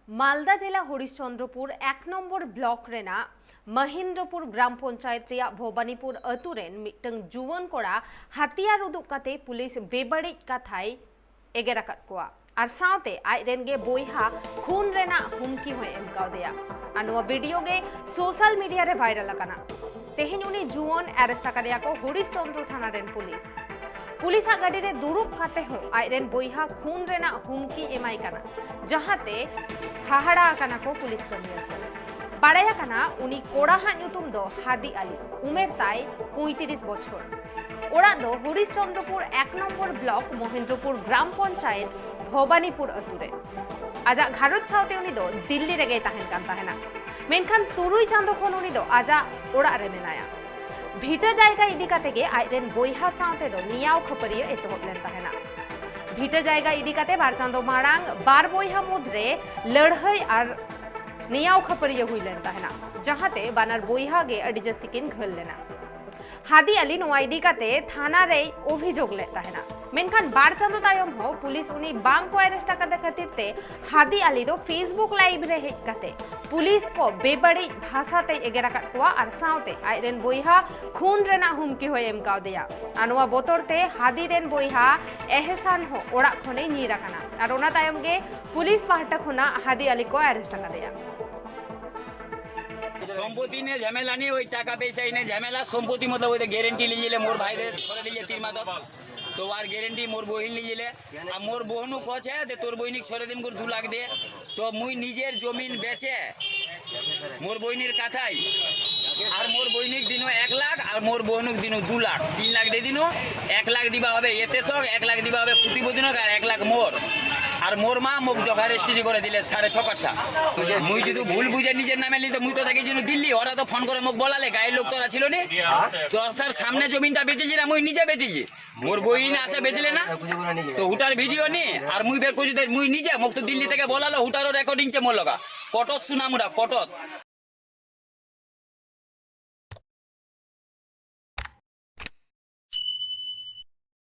मालदा जिला Harishchandrapur 1 number block Raina Mahendrapur ग्राम पंचायत रिया भवानीपुर अतुरेन मिटंग जुवान कोड़ा हथियार उदुग काते पुलिस बेबाड़ी कथाई एगेर आकाद कोआ और साथे आइरेन गे बोइहा खून रेना हुमकी होय एम कावदेया और नोआ वीडियो गे सोशल मीडिया रे वायरल आकाना तेहेन उनी जुवान अरेस्ट आकादेया को हरिश्चंद्र थाना रेन पुलिस गाड़ी रे दुरुब काते हो आइरेन बोइहा खून रेना हुमकी एमाई काना जहाते हाहाड़ा आकाना को पुलिस कर्मी को बाड़ाया काना उनी कोड़ाहा नुतुम दो हादी आली उमेर ताई 35 बछर ओड़ा दो हरिश्चंद्रपुर 1 नम्बर ब्लॉक महेंद्रपुर ग्राम पंचायत भवानीपुर अतुरे आजा घारत छावते उनी दो दिल्ली रेगे ताहेन कान ताहेना मेनखान तुरुई चांदो खन उनी दो आजा ओड़ा रे मेनाया भीटा जायगा इदी काते गे आइरेन बोइहा सावते दो नियाव खपरिया एतहब लेन ताहेना भीटा जायगा इदी काते बार चांदो माड़ांग बार बोइहा मुद्रे लड़हई और नियाव खपरिया हुई लेन ताहेना जहाते बानार बोइहा गे अडी जस्ती किन घल लेना हादी आली नोआ इदी काते थाना रे अभियोग ले ताहेना मेनखान बार चांदो तायम हो पुलिस उनी बांग को अरेस्ट काते खातिरते हादी आली दो फेसबुक लाइव रे हेज काते पुलिस को बेबड़ी भाषा ते एगेरा काट कोआ और सावते आइरेन बोइहा खून रेना हुमकी होय एम कावदेया आनोआ बोतरते हादी रेन बोइहा एहसान हो ओड़ा खने नीर आकाना और ओना तायम गे पुलिस पाहटा खना हादी आली को अरेस्ट कादेया सम्पत्ति ने झमेला नहीं ওই টাকা পয়সা ने झमेला सम्पत्ति मतलब ওই গ্যারান্টি লিয়েলে মোর ভাইদের ধরে লিয়ে তিন মাস তো আর গ্যারান্টি মোর বহিন লিয়েলে আর মোর বহনু কছে যে তোর বহিনিক ছড়ে দিন করে 2 লাখ দে তো মুই নিজের জমিন বেচে মোর বহিনীর কাথাই আর মোর বহিনিক দিনো 1 লাখ আর মোর বহনুক দিনো 2 লাখ 3 লাখ দে দিনো 1 লাখ দিবা হবে এতে সক 1 লাখ দিবা হবে প্রতিবদিনক আর 1 লাখ মোর আর মোর মা মোক জগা রেজিস্ট্রি করে দিলে 6.5 কাঠা মুই যদি ভুল বুঝে নিজের নামে লিতে মুই তো থাকি যেন দিল্লি ওরা তো ফোন করে মোক বলালে গায়ের লোক তোরা ছিল নি তো স্যার সামনে জমিনটা বেচেছি না মুই নিজে বেচেছি মোর বইন আছে বেচলে না তো হুটার ভিডিও নি আর মুই বের করছি মুই নিজে মোক তো দিল্লি থেকে বলালো হুটারও রেকর্ডিং চে মোর লগা কটত শুনা মুরা কটত